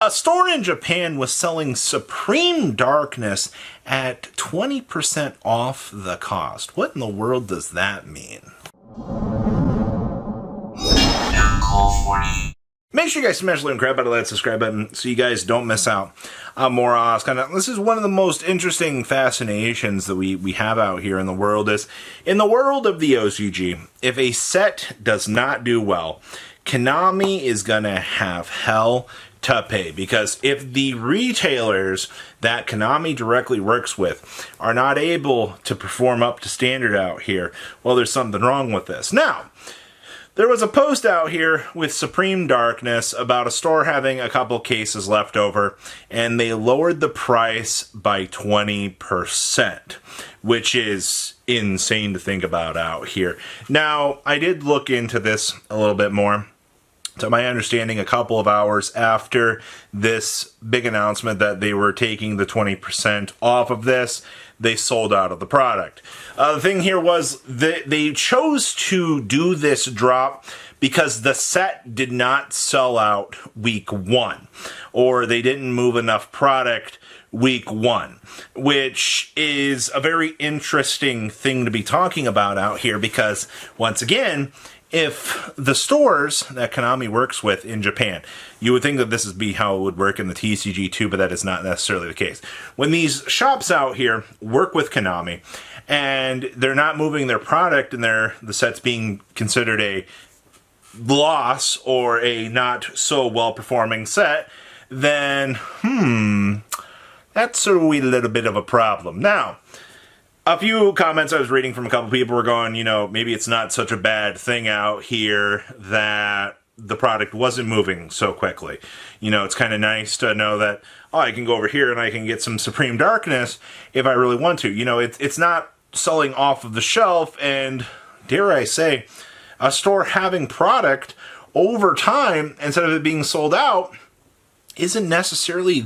A store in Japan was selling Supreme Darkness at 20% off the cost. What in the world does that mean? Make sure you guys smash the like and grab that subscribe button so you guys don't miss out on more this is one of the most interesting fascinations that we have out here in the world. Is in the world of the OCG, if a set does not do well, Konami is gonna have hell to pay, because if the retailers that Konami directly works with are not able to perform up to standard out here, well, there's something wrong with this. Now, there was a post out here with Supreme Darkness about a store having a couple cases left over, and they lowered the price by 20%, which is insane to think about out here. Now, I did look into this a little bit more. To my understanding, a couple of hours after this big announcement that they were taking the 20% off of this, they sold out of the product. The thing here was that they chose to do this drop because the set did not sell out week one, or they didn't move enough product week one, which is a very interesting thing to be talking about out here, because once again, if the stores that Konami works with in Japan, you would think that this would be how it would work in the TCG too, but that is not necessarily the case. When these shops out here work with Konami and they're not moving their product and the set's being considered a loss or a not so well performing set, then that's a wee little bit of a problem. Now, a few comments I was reading from a couple people were going, maybe it's not such a bad thing out here that the product wasn't moving so quickly. It's kind of nice to know that, I can go over here and I can get some Supreme Darkness if I really want to. It's not selling off of the shelf, and dare I say, a store having product over time instead of it being sold out isn't necessarily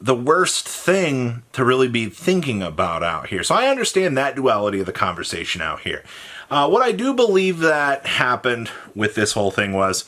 the worst thing to really be thinking about out here. So I understand that duality of the conversation out here. What I do believe that happened with this whole thing was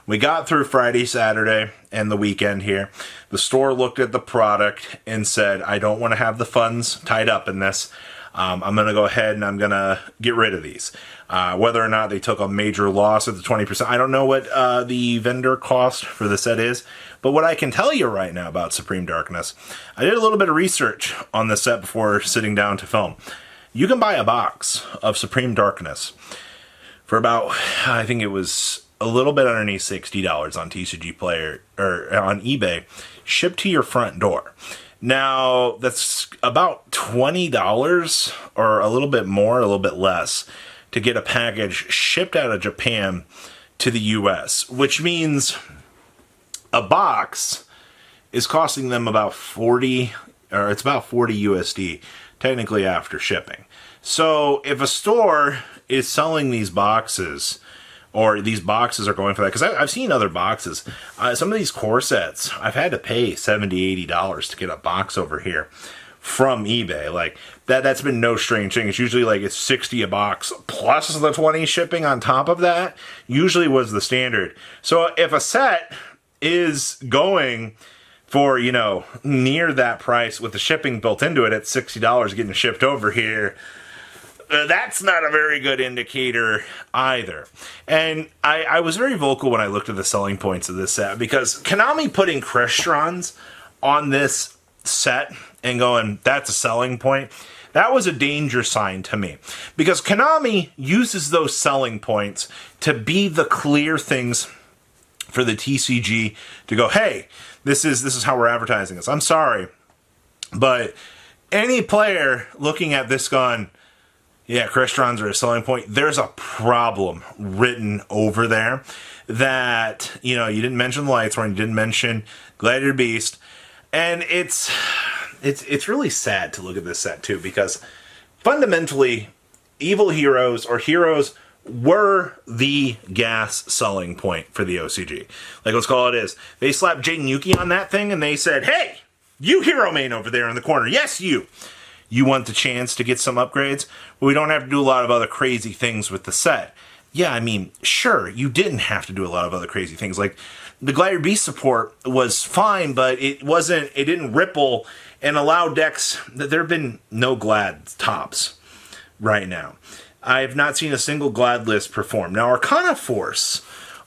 we got through Friday, Saturday, and the weekend here. The store looked at the product and said, I don't want to have the funds tied up in this. I'm going to go ahead and I'm going to get rid of these. Whether or not they took a major loss at the 20%, I don't know what the vendor cost for the set is. But what I can tell you right now about Supreme Darkness, I did a little bit of research on the set before sitting down to film. You can buy a box of Supreme Darkness for about, I think it was a little bit underneath $60 on TCG Player or on eBay, shipped to your front door. Now, that's about $20 or a little bit more, a little bit less, to get a package shipped out of Japan to the US, which means a box is costing them about 40, or it's about 40 USD, technically after shipping. So if a store is selling these boxes, or these boxes are going for that, because I've seen other boxes, some of these core sets, I've had to pay $70, $80 to get a box over here from eBay. Like, that's been no strange thing. It's usually like it's 60 a box plus the 20 shipping on top of that, usually was the standard. So if a set is going for, near that price with the shipping built into it at $60 getting shipped over here, that's not a very good indicator either. And I was very vocal when I looked at the selling points of this set, because Konami putting Crystons on this set and going, that's a selling point, that was a danger sign to me. Because Konami uses those selling points to be the clear things for the TCG to go, hey, this is how we're advertising this. I'm sorry, but any player looking at this going, yeah, Crystons are a selling point, there's a problem written over there that, you didn't mention the Lightsworn, you didn't mention Gladiator Beast, and it's really sad to look at this set too, because fundamentally, evil heroes or heroes were the gas selling point for the OCG. Like, let's call it is. They slapped Jaden Yuki on that thing and they said, hey, you hero main over there in the corner. Yes, you. You want the chance to get some upgrades? Well, we don't have to do a lot of other crazy things with the set. yeah, I mean, sure, you didn't have to do a lot of other crazy things. Like, the Glider Beast support was fine, but it didn't ripple and allow decks that there have been no Glad tops right now. I have not seen a single Glad list perform. Now, Arcana Force,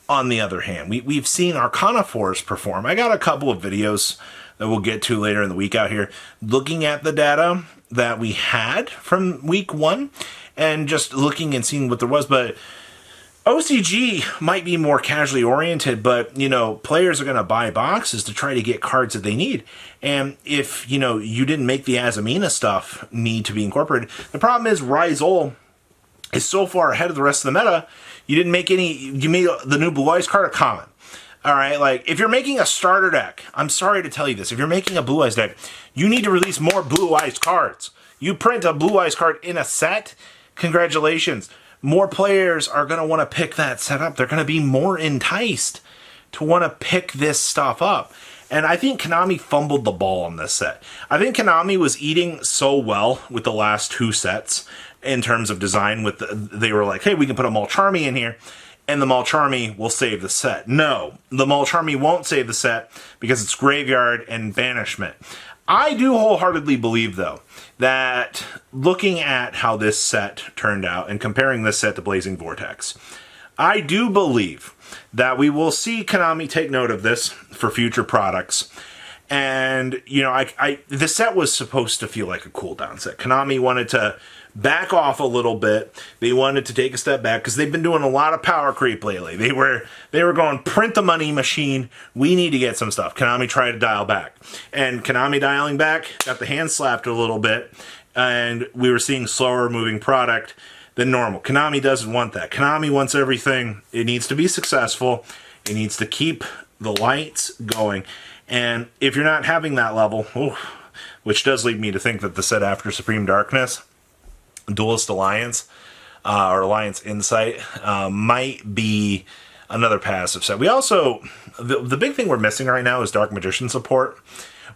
on the other hand, we've seen Arcana Force perform. I got a couple of videos that we'll get to later in the week out here, looking at the data that we had from week 1 and just looking and seeing what there was. But OCG might be more casually oriented, but, you know, players are going to buy boxes to try to get cards that they need. And if, you know, you didn't make the Azamina stuff need to be incorporated, the problem is Rizol is so far ahead of the rest of the meta, you didn't make any, you made the new Blue Eyes card a common. All right, like, if you're making a starter deck, I'm sorry to tell you this, if you're making a Blue Eyes deck, you need to release more Blue Eyes cards. You print a Blue Eyes card in a set, congratulations. More players are going to want to pick that set up. They're going to be more enticed to want to pick this stuff up. And I think Konami fumbled the ball on this set. I think Konami was eating so well with the last 2 sets in terms of design. They were like, hey, we can put a Mulcharmy in here, and the Mulcharmy will save the set. No, the Mulcharmy won't save the set because it's Graveyard and Banishment. I do wholeheartedly believe, though, that looking at how this set turned out and comparing this set to Blazing Vortex, I do believe that we will see Konami take note of this for future products. And, you know, the set was supposed to feel like a cooldown set. Konami wanted to back off a little bit. They wanted to take a step back because they've been doing a lot of power creep lately. They were going, print the money machine. We need to get some stuff. Konami tried to dial back. And Konami dialing back got the hand slapped a little bit. And we were seeing slower moving product than normal. Konami doesn't want that. Konami wants everything. It needs to be successful. It needs to keep the lights going. And if you're not having that level, which does lead me to think that the set after Supreme Darkness, Duelist Alliance, or Alliance Insight, might be another passive set. We also, the big thing we're missing right now is Dark Magician support.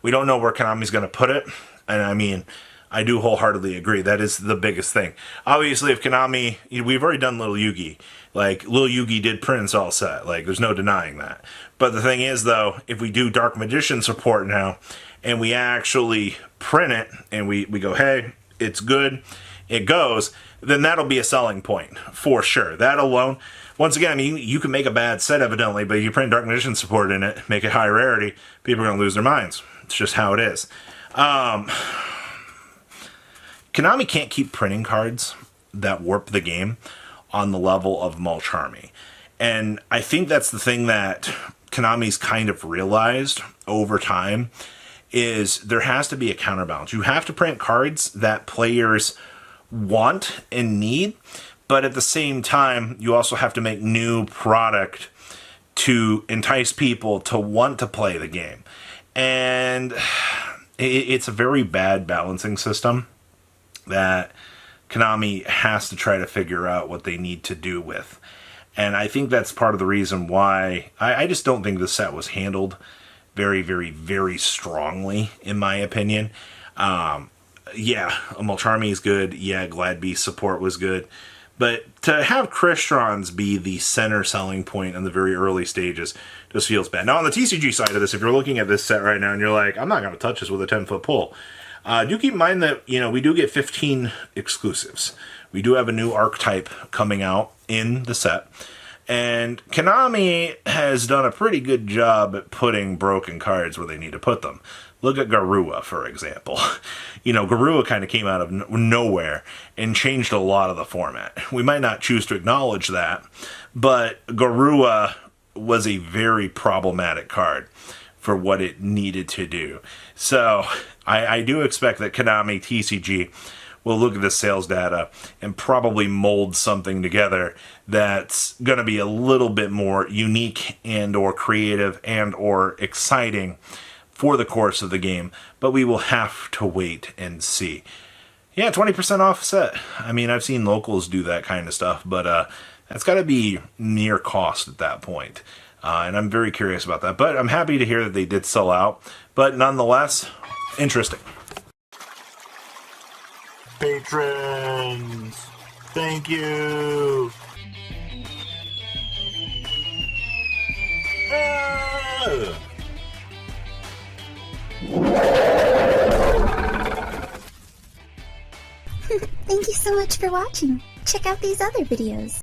We don't know where Konami's going to put it. And I mean, I do wholeheartedly agree. That is the biggest thing. Obviously, if Konami, we've already done Little Yugi. Like, Little Yugi did Prince all set. Like, there's no denying that. But the thing is, though, if we do Dark Magician support now, and we actually print it, and we go, hey, it's good, it goes, then that'll be a selling point, for sure. That alone, once again, I mean, you can make a bad set, evidently, but you print Dark Magician support in it, make it high rarity, people are going to lose their minds. It's just how it is. Konami can't keep printing cards that warp the game on the level of Mulcharmy. And I think that's the thing that Konami's kind of realized over time, is there has to be a counterbalance. You have to print cards that players want and need, but at the same time, you also have to make new product to entice people to want to play the game. And it's a very bad balancing system that Konami has to try to figure out what they need to do with. And I think that's part of the reason why I just don't think the set was handled very, very, very strongly, in my opinion. Yeah, Mulcharmy is good. Yeah, Glad Beast support was good. But to have Crystron's be the center selling point in the very early stages just feels bad. Now, on the TCG side of this, if you're looking at this set right now and you're like, I'm not going to touch this with a 10-foot pole, do keep in mind that, you know, we do get 15 exclusives. We do have a new archetype coming out in the set. And Konami has done a pretty good job at putting broken cards where they need to put them. Look at Garua, for example. You know, Garua kind of came out of nowhere and changed a lot of the format. We might not choose to acknowledge that, but Garua was a very problematic card for what it needed to do. So I do expect that Konami TCG will look at the sales data and probably mold something together that's going to be a little bit more unique and or creative and or exciting for the course of the game. But we will have to wait and see. Yeah, 20% off set. I mean, I've seen locals do that kind of stuff, but that's got to be near cost at that point. And I'm very curious about that. But I'm happy to hear that they did sell out. But nonetheless, interesting. Patrons, thank you. Thank you so much for watching. Check out these other videos.